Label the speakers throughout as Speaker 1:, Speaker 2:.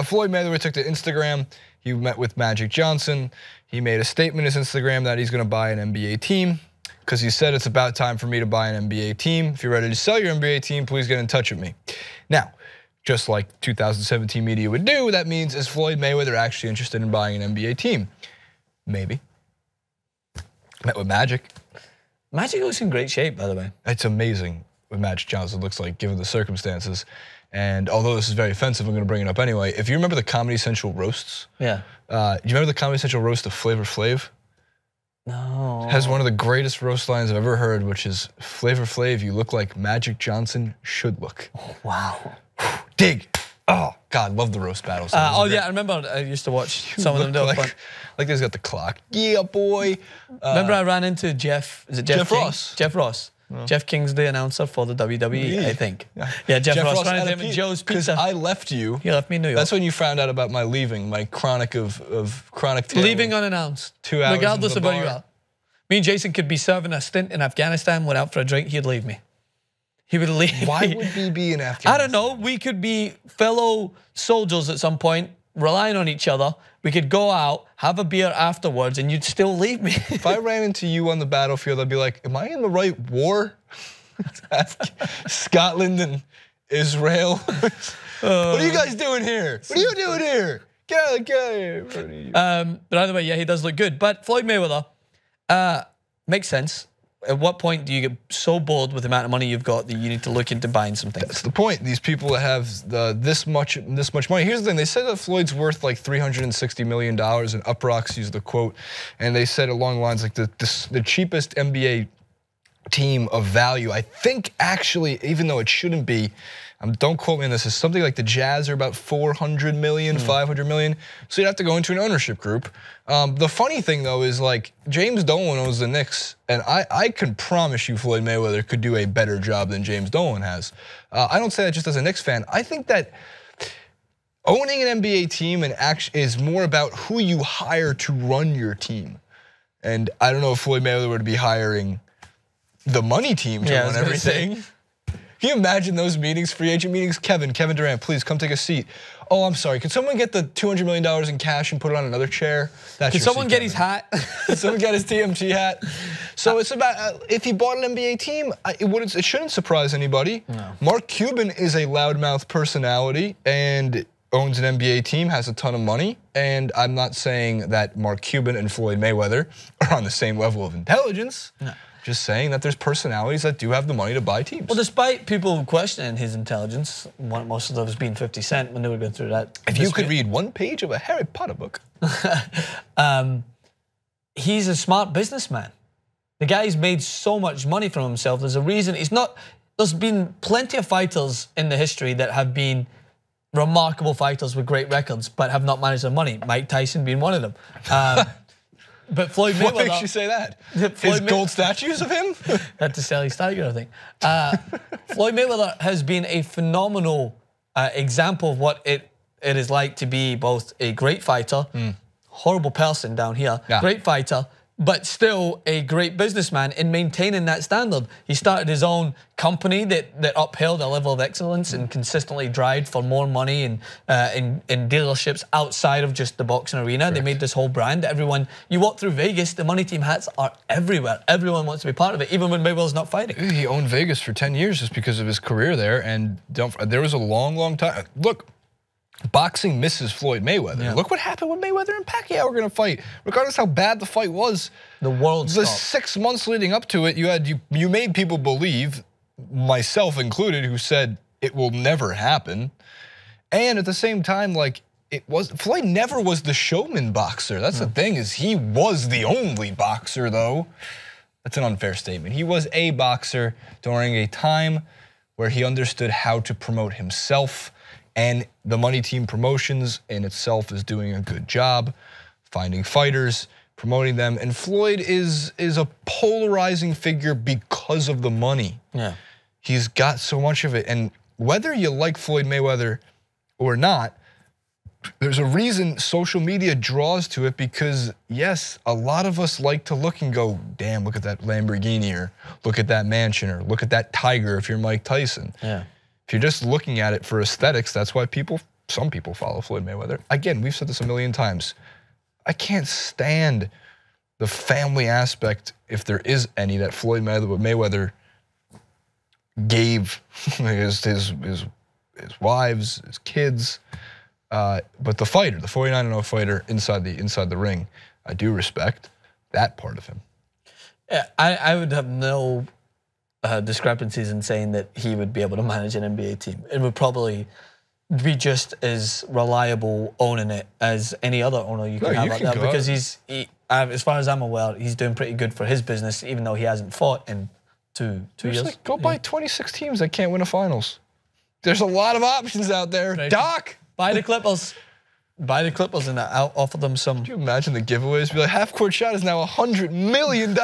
Speaker 1: Floyd Mayweather took to Instagram. He met with Magic Johnson. He made a statement on his Instagram that he's going to buy an NBA team because he said it's about time for me to buy an NBA team. If you're ready to sell your NBA team, please get in touch with me. Now, just like 2017 media would do, that means is Floyd Mayweather actually interested in buying an NBA team? Maybe. Met with Magic.
Speaker 2: Magic looks in great shape, by the way.
Speaker 1: It's amazing what Magic Johnson looks like given the circumstances. And although this is very offensive, I'm going to bring it up anyway. If you remember the Comedy Central roasts, do you remember the Comedy Central roast of Flavor Flav?
Speaker 2: No.
Speaker 1: It has one of the greatest roast lines I've ever heard, which is, Flavor Flav, you look like Magic Johnson should look.
Speaker 2: Oh, wow.
Speaker 1: Dig. Oh, God, love the roast battles.
Speaker 2: Yeah, I remember I used to watch some of them.
Speaker 1: Like this got the clock. Yeah, boy.
Speaker 2: Remember I ran into Jeff, is it Jeff King?
Speaker 1: Ross.
Speaker 2: Jeff Ross. Oh. Jeff King's the announcer for the WWE, I think. Yeah, Jeff Ross ran into him at Joe's Pizza.
Speaker 1: Because I left you.
Speaker 2: He left me in New York.
Speaker 1: That's when you found out about my leaving, my chronic of chronic tale.
Speaker 2: Leaving unannounced.
Speaker 1: 2 hours
Speaker 2: regardless of where you are. Me and Jason could be serving a stint in Afghanistan, went out for a drink, he'd leave me. He would leave.
Speaker 1: Why would we be in Afghanistan?
Speaker 2: I don't know. We could be fellow soldiers at some point, relying on each other. We could go out, have a beer afterwards, and you'd still leave me.
Speaker 1: If I ran into you on the battlefield, I'd be like, am I in the right war? Scotland and Israel. What are you guys doing here? What are you doing here? Get out of the game.
Speaker 2: But either way, yeah, he does look good. But Floyd Mayweather makes sense. At what point do you get so bored with the amount of money you've got that you need to look into buying some things?
Speaker 1: That's the point. These people that have this much money. Here's the thing. They said that Floyd's worth like $360 million, and Uproxx used the quote, and they said along the lines like the cheapest NBA team of value, I think actually, even though it shouldn't be, don't quote me on this, is something like the Jazz are about 400 million, 500 million. So you'd have to go into an ownership group. The funny thing though is like James Dolan owns the Knicks, and I can promise you Floyd Mayweather could do a better job than James Dolan has. I don't say that just as a Knicks fan. I think that owning an NBA team and is more about who you hire to run your team. And I don't know if Floyd Mayweather would be hiring the money team to run everything. Can you imagine those meetings, free agent meetings? Kevin Durant, please come take a seat. Oh, I'm sorry. Can someone get the $200 million in cash and put it on another chair?
Speaker 2: Can someone get his hat?
Speaker 1: Can someone get his TMG hat? So it's about if he bought an NBA team, it shouldn't surprise anybody. No. Mark Cuban is a loudmouth personality and owns an NBA team, has a ton of money. And I'm not saying that Mark Cuban and Floyd Mayweather are on the same level of intelligence. No. Just saying that there's personalities that do have the money to buy teams.
Speaker 2: Well, despite people questioning his intelligence, most of those being 50 Cent when they were going through that.
Speaker 1: If you could read one page of a Harry Potter book.
Speaker 2: He's a smart businessman. The guy's made so much money from himself. There's a reason there's been plenty of fighters in the history that have been remarkable fighters with great records, but have not managed their money. Mike Tyson being one of them. But Floyd Mayweather.
Speaker 1: What makes you say that? His gold statues of him?
Speaker 2: Had to sell his tiger, I think. Floyd Mayweather has been a phenomenal example of what it is like to be both a great fighter, horrible person down here, great fighter, but still a great businessman in maintaining that standard. He started his own company that upheld a level of excellence and consistently drived for more money and in dealerships outside of just the boxing arena. Correct. They made this whole brand. Everyone, you walk through Vegas, the Money Team hats are everywhere. Everyone wants to be part of it, even when Mayweather's not fighting.
Speaker 1: He owned Vegas for 10 years just because of his career there, and there was a long time. Look, boxing misses Floyd Mayweather. Yeah. Look what happened when Mayweather and Pacquiao were going to fight. Regardless how bad the fight was, the 6 months leading up to it, you made people believe, myself included, who said it will never happen. And at the same time, like Floyd never was the showman boxer. That's the thing, is he was the only boxer though. That's an unfair statement. He was a boxer during a time where he understood how to promote himself. And the Money Team Promotions in itself is doing a good job finding fighters, promoting them. And Floyd is a polarizing figure because of the money. Yeah. He's got so much of it. And whether you like Floyd Mayweather or not, there's a reason social media draws to it, because yes, a lot of us like to look and go, damn, look at that Lamborghini, or look at that mansion, or look at that tiger if you're Mike Tyson. Yeah. If you're just looking at it for aesthetics, that's why people some people follow Floyd Mayweather. Again, we've said this a million times. I can't stand the family aspect, if there is any, that Floyd Mayweather gave his wives, his kids. But the fighter, the 49-0 fighter inside the ring, I do respect that part of him.
Speaker 2: Yeah, I would have no discrepancies in saying that he would be able to manage an NBA team. It would probably be just as reliable owning it as any other owner you can have out there, because as far as I'm aware, he's doing pretty good for his business, even though he hasn't fought in two years.
Speaker 1: Like, go buy 26 teams that can't win a finals. There's a lot of options out there. Right. Doc!
Speaker 2: Buy the Clippers. Buy the Clippers and offer them some.
Speaker 1: Could you imagine the giveaways? Be like, half-court shot is now $100 million. Be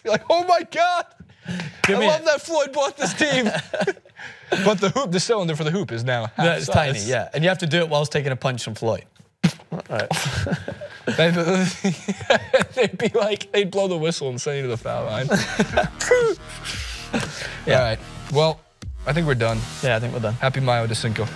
Speaker 1: like, oh my God. I love that Floyd bought this team. But the hoop, the cylinder for the hoop is now half size.
Speaker 2: Tiny, yeah. And you have to do it whilst taking a punch from Floyd. All right.
Speaker 1: They'd be like, they'd blow the whistle and send you to the foul line.
Speaker 2: Yeah.
Speaker 1: All right. Well, I think we're done.
Speaker 2: Yeah, I think we're done.
Speaker 1: Happy Mayo de Cinco.